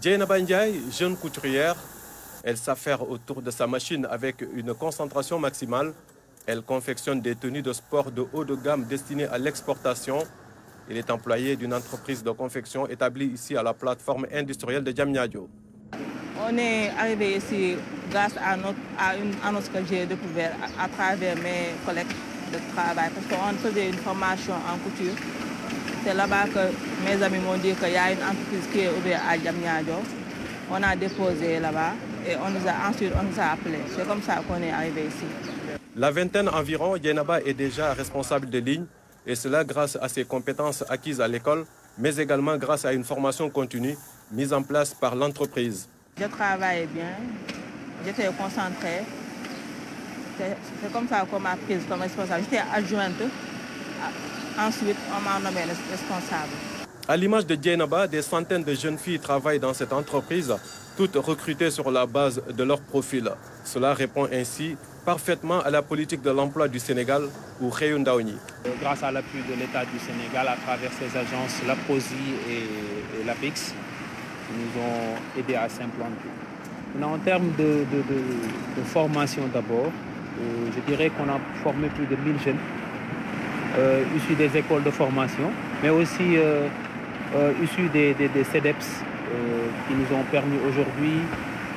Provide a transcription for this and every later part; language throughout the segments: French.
Dieynaba Ndiaye, jeune couturière, elle s'affaire autour de sa machine avec une concentration maximale. Elle confectionne des tenues de sport de haut de gamme destinées à l'exportation. Il est employé d'une entreprise de confection établie ici à la plateforme industrielle de Diamniadio. On est arrivé ici grâce à notre annonce que j'ai découverte à travers mes collègues de travail parce qu'on faisait une formation en couture. C'est là-bas que mes amis m'ont dit qu'il y a une entreprise qui est ouverte à Diamniadio. On a déposé là-bas et ensuite on nous a appelés. C'est comme ça qu'on est arrivé ici. La vingtaine environ, Dieynaba est déjà responsable de ligne et cela grâce à ses compétences acquises à l'école, mais également grâce à une formation continue mise en place par l'entreprise. Je travaillais bien, j'étais concentrée. C'est comme ça qu'on m'a prise comme responsable. J'étais adjointe. Ensuite, on m'a nommé responsable. À l'image de Dieynaba, des centaines de jeunes filles travaillent dans cette entreprise, toutes recrutées sur la base de leur profil. Cela répond ainsi parfaitement à la politique de l'emploi du Sénégal ou Xëyu Ndaw ñi. Grâce à l'appui de l'État du Sénégal à travers ses agences, l'APROSI et l'APIX, qui nous ont aidés à s'implanter. En termes de formation d'abord, je dirais qu'on a formé plus de 1000 jeunes issus des écoles de formation, mais aussi issus des CEDEPS qui nous ont permis aujourd'hui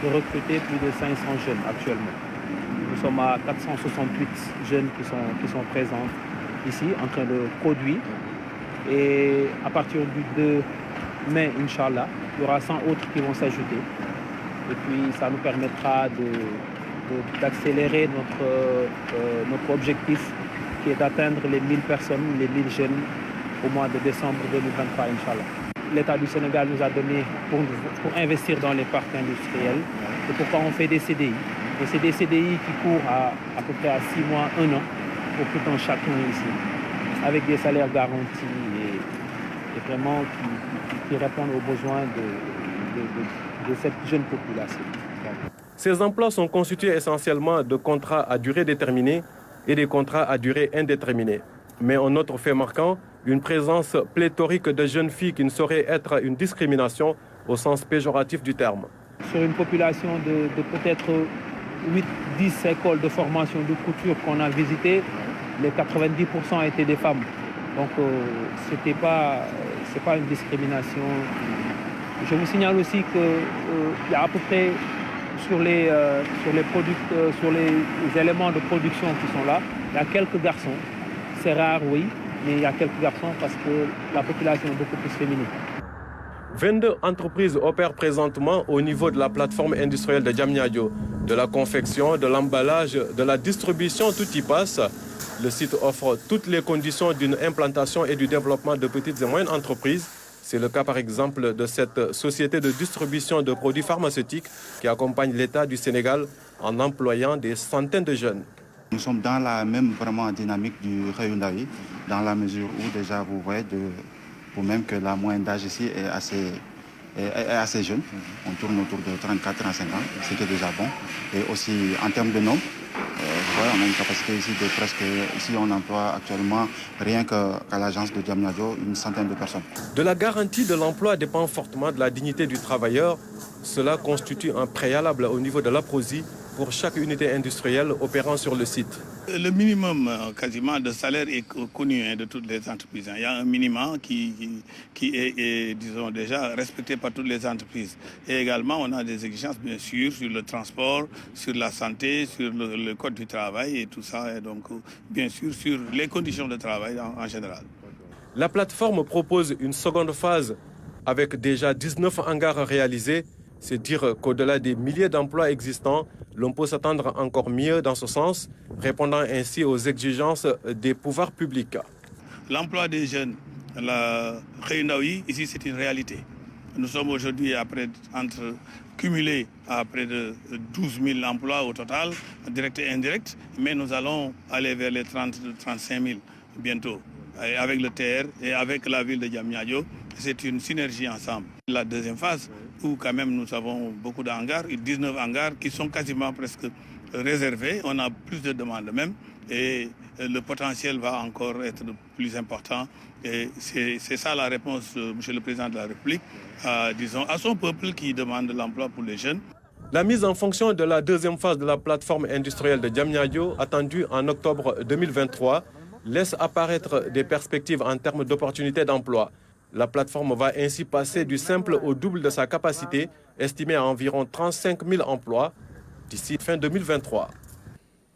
de recruter plus de 500 jeunes actuellement. Nous sommes à 468 jeunes qui sont présents ici en train de produire. Et à partir du 2 mai, Inch'Allah, il y aura 100 autres qui vont s'ajouter. Et puis ça nous permettra d'accélérer notre objectif qui est d'atteindre les 1000 personnes, les 1000 jeunes au mois de décembre 2023, Inch'Allah. L'État du Sénégal nous a donné pour investir dans les parcs industriels. C'est pourquoi on fait des CDI. Et c'est des CDI qui courent à peu près à 6 mois, 1 an, pour tout un chacun ici, avec des salaires garantis et vraiment qui répondent aux besoins de cette jeune population. Ces emplois sont constitués essentiellement de contrats à durée déterminée et des contrats à durée indéterminée. Mais un autre fait marquant, une présence pléthorique de jeunes filles qui ne saurait être une discrimination au sens péjoratif du terme. Sur une population de peut-être 8-10 écoles de formation de couture qu'on a visitées, les 90% étaient des femmes. Donc c'est pas une discrimination. Je vous signale aussi qu'il y a à peu près sur les éléments de production qui sont là, il y a quelques garçons. C'est rare, oui, mais il y a quelques garçons parce que la population est beaucoup plus féminine. 22 entreprises opèrent présentement au niveau de la plateforme industrielle de Diamniadio. De la confection, de l'emballage, de la distribution, tout y passe. Le site offre toutes les conditions d'une implantation et du développement de petites et moyennes entreprises. C'est le cas par exemple de cette société de distribution de produits pharmaceutiques qui accompagne l'État du Sénégal en employant des centaines de jeunes. Nous sommes dans la même vraiment dynamique du Xëyu Ndaw ñi, dans la mesure où déjà vous voyez vous-même que la moyenne d'âge ici est assez jeune. On tourne autour de 34-35 ans, ce qui est déjà bon. Et aussi en termes de nombre, vous voyez, on a une capacité ici de presque, ici on emploie actuellement rien qu'à l'agence de Diamniadio une centaine de personnes. De la garantie de l'emploi dépend fortement de la dignité du travailleur. Cela constitue un préalable au niveau de l'APROSI pour chaque unité industrielle opérant sur le site. Le minimum quasiment de salaire est connu de toutes les entreprises. Il y a un minimum qui est, disons, déjà respecté par toutes les entreprises. Et également, on a des exigences, bien sûr, sur le transport, sur la santé, sur le code du travail et tout ça. Et donc, bien sûr, sur les conditions de travail en général. La plateforme propose une seconde phase avec déjà 19 hangars réalisés. C'est dire qu'au-delà des milliers d'emplois existants, l'on peut s'attendre encore mieux dans ce sens, répondant ainsi aux exigences des pouvoirs publics. L'emploi des jeunes, la Xëyu Ndaw ñi, ici c'est une réalité. Nous sommes aujourd'hui cumulés à près de 12 000 emplois au total, direct et indirect, mais nous allons aller vers les 30-35 000 bientôt. Et avec le TR et avec la ville de Diamniadio, c'est une synergie ensemble. La deuxième phase, où quand même nous avons beaucoup d'hangars, 19 hangars qui sont quasiment presque réservés. On a plus de demandes même. et le potentiel va encore être plus important. Et c'est ça la réponse de M. le Président de la République, disons, à son peuple qui demande l'emploi pour les jeunes. La mise en fonction de la deuxième phase de la plateforme industrielle de Diamniadio, attendue en octobre 2023, laisse apparaître des perspectives en termes d'opportunités d'emploi. La plateforme va ainsi passer du simple au double de sa capacité, estimée à environ 35 000 emplois d'ici fin 2023.